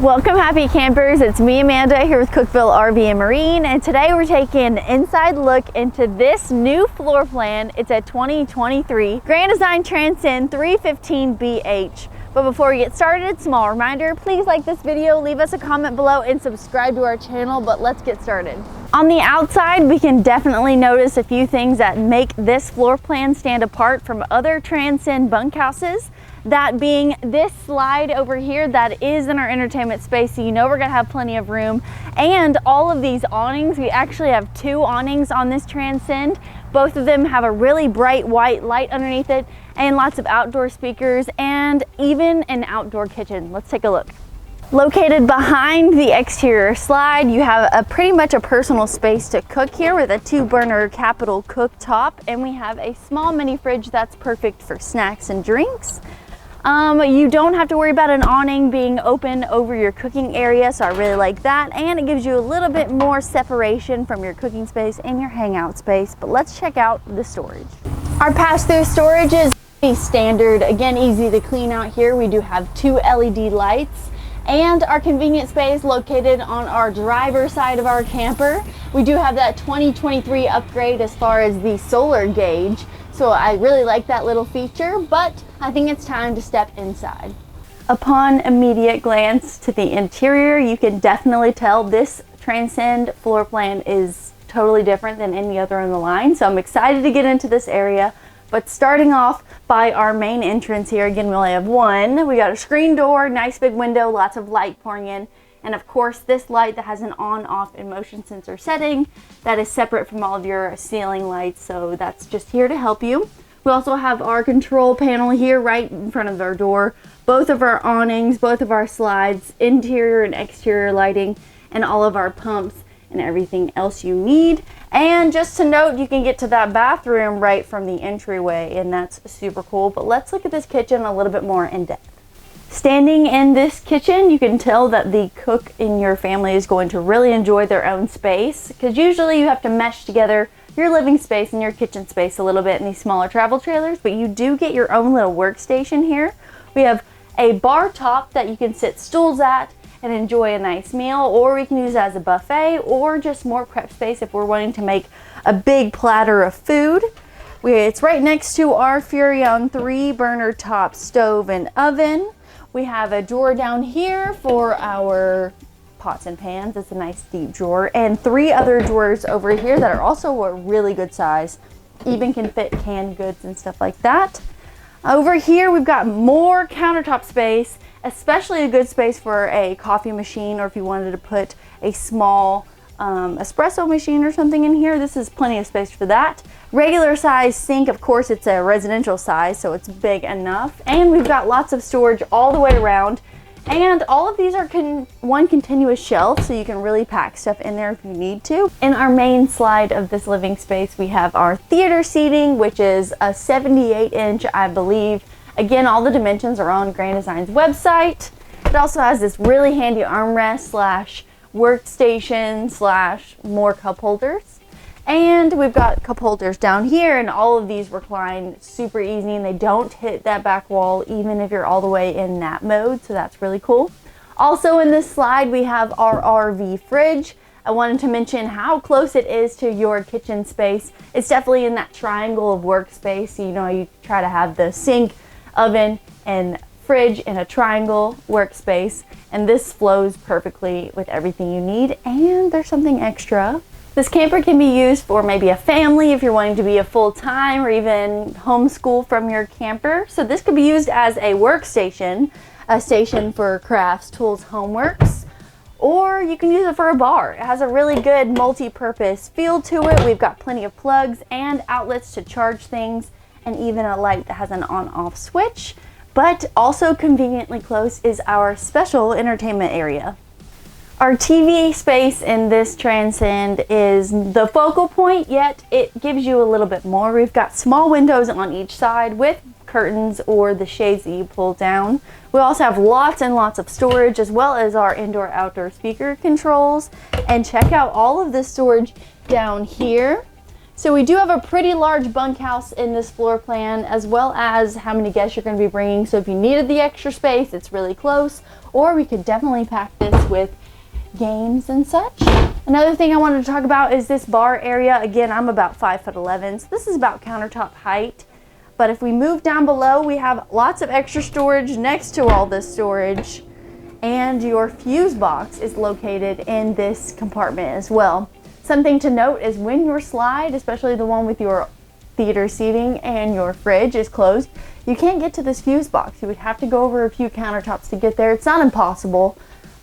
Welcome happy campers, it's me Amanda here with Cookeville RV and Marine, and today we're taking an inside look into this new floor plan. It's a 2023 Grand Design Transcend 315BH. But before we get started, small reminder, please like this video, leave us a comment below and subscribe to our channel, but let's get started. On the outside, we can definitely notice a few things that make this floor plan stand apart from other Transcend bunkhouses. That being this slide over here that is in our entertainment space, so you know we're gonna have plenty of room. And all of these awnings, we actually have two awnings on this Transcend. Both of them have a really bright white light underneath it and lots of outdoor speakers and even an outdoor kitchen. Let's take a look. Located behind the exterior slide, you have pretty much a personal space to cook here with a 2-burner capital cooktop, and we have a small mini fridge that's perfect for snacks and drinks. You don't have to worry about an awning being open over your cooking area, so I really like that, and it gives you a little bit more separation from your cooking space and your hangout space. But let's check out the storage. Our pass-through storage is standard, again easy to clean out here. We do have 2 LED lights, and our convenient space located on our driver's side of our camper. We do have that 2023 upgrade as far as the solar gauge, so I really like that little feature, but I think it's time to step inside. Upon immediate glance to the interior, you can definitely tell this Transcend floor plan is totally different than any other in the line, so I'm excited to get into this area. But starting off by our main entrance here, again, we only have one. We got a screen door, nice big window, lots of light pouring in. And of course, this light that has an on-off and motion sensor setting that is separate from all of your ceiling lights. So that's just here to help you. We also have our control panel here right in front of our door. Both of our awnings, both of our slides, interior and exterior lighting, and all of our pumps and everything else you need. And just to note, you can get to that bathroom right from the entryway, and that's super cool. But let's look at this kitchen a little bit more in depth. Standing in this kitchen, you can tell that the cook in your family is going to really enjoy their own space, because usually you have to mesh together your living space and your kitchen space a little bit in these smaller travel trailers, but you do get your own little workstation here. We have a bar top that you can sit stools at and enjoy a nice meal, or we can use it as a buffet or just more prep space if we're wanting to make a big platter of food. It's right next to our Furrion 3-burner top stove and oven. We have a drawer down here for our pots and pans. It's a nice deep drawer, and 3 other drawers over here that are also a really good size. Even can fit canned goods and stuff like that. Over here we've got more countertop space, especially a good space for a coffee machine, or if you wanted to put a small espresso machine or something in here. This is plenty of space for that. Regular size sink, of course it's a residential size, so it's big enough. And we've got lots of storage all the way around. And all of these are one continuous shelf, so you can really pack stuff in there if you need to. In our main slide of this living space, we have our theater seating, which is a 78-inch, I believe. Again, all the dimensions are on Grand Design's website. It also has this really handy armrest slash workstation slash more cup holders. And we've got cup holders down here, and all of these recline super easy, and they don't hit that back wall even if you're all the way in nap mode, so that's really cool. Also in this slide, we have our RV fridge. I wanted to mention how close it is to your kitchen space. It's definitely in that triangle of workspace. You know, you try to have the sink, oven, and fridge in a triangle workspace, and this flows perfectly with everything you need. And there's something extra. This camper can be used for maybe a family if you're wanting to be a full-time, or even homeschool from your camper. So this could be used as a workstation, a station for crafts, tools, homeworks, or you can use it for a bar. It has a really good multi-purpose feel to it. We've got plenty of plugs and outlets to charge things, and even a light that has an on-off switch. But also conveniently close is our special entertainment area. Our TV space in this Transcend is the focal point, yet it gives you a little bit more. We've got small windows on each side with curtains or the shades that you pull down. We also have lots and lots of storage, as well as our indoor-outdoor speaker controls. And check out all of this storage down here. So we do have a pretty large bunkhouse in this floor plan, as well as how many guests you're going to be bringing. So if you needed the extra space, it's really close, or we could definitely pack this with games and such. Another thing I wanted to talk about is this bar area. Again, I'm about 5'11", so this is about countertop height. But if we move down below, we have lots of extra storage next to all this storage, and your fuse box is located in this compartment as well. Something to note is when your slide, especially the one with your theater seating and your fridge, is closed, you can't get to this fuse box. You would have to go over a few countertops to get there. It's not impossible,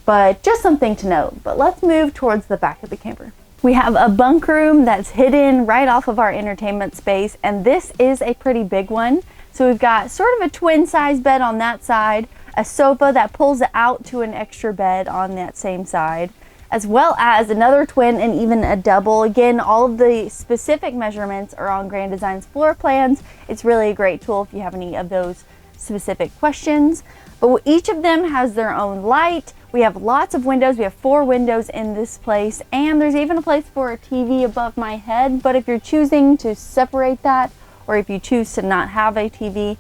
but just something to note. But let's move towards the back of the camper. We have a bunk room that's hidden right off of our entertainment space, and this is a pretty big one. So we've got sort of a twin size bed on that side, a sofa that pulls out to an extra bed on that same side, as well as another twin and even a double. Again, all of the specific measurements are on Grand Design's floor plans. It's really a great tool if you have any of those specific questions. But each of them has their own light. We have lots of windows. We have 4 windows in this place, and there's even a place for a TV above my head. But if you're choosing to separate that, or if you choose to not have a TV,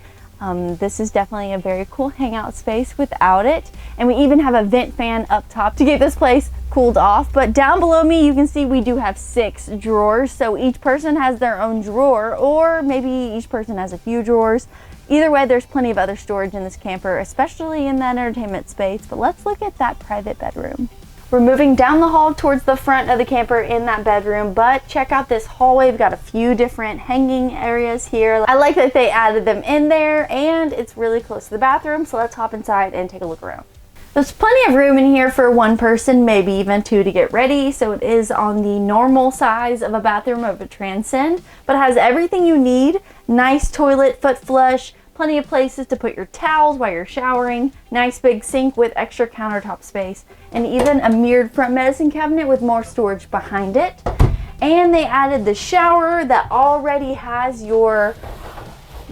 this is definitely a very cool hangout space without it. And we even have a vent fan up top to get this place cooled off. But down below me, you can see we do have 6 drawers. So each person has their own drawer, or maybe each person has a few drawers. Either way, there's plenty of other storage in this camper, especially in that entertainment space. But let's look at that private bedroom. We're moving down the hall towards the front of the camper in that bedroom, but check out this hallway. We've got a few different hanging areas here. I like that they added them in there, and it's really close to the bathroom, so let's hop inside and take a look around. There's plenty of room in here for one person, maybe even 2 to get ready, so it is on the normal size of a bathroom of a Transcend, but it has everything you need. Nice toilet, foot flush, plenty of places to put your towels while you're showering, nice big sink with extra countertop space, and even a mirrored front medicine cabinet with more storage behind it. And they added the shower that already has your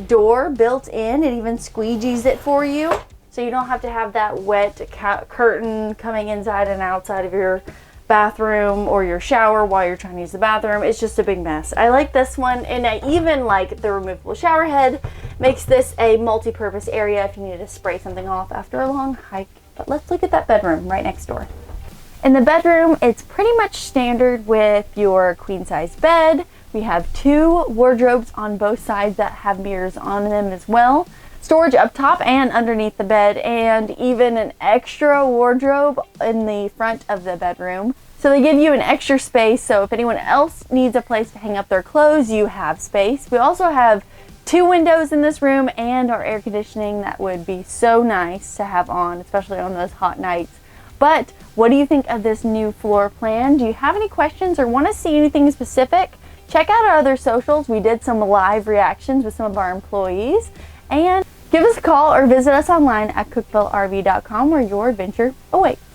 door built in. It even squeegees it for you, so you don't have to have that wet curtain coming inside and outside of your bathroom or your shower while you're trying to use the bathroom. It's just a big mess. I like this one, and I even like the removable shower head. Makes this a multi-purpose area if you need to spray something off after a long hike. But let's look at that bedroom right next door. In the bedroom, it's pretty much standard with your queen size bed. We have 2 wardrobes on both sides that have mirrors on them as well. Storage up top and underneath the bed, and even an extra wardrobe in the front of the bedroom. So they give you an extra space, so if anyone else needs a place to hang up their clothes, you have space. We also have 2 windows in this room and our air conditioning that would be so nice to have on, especially on those hot nights. But what do you think of this new floor plan? Do you have any questions or want to see anything specific? Check out our other socials. We did some live reactions with some of our employees. And give us a call or visit us online at cookvillerv.com, where your adventure awaits.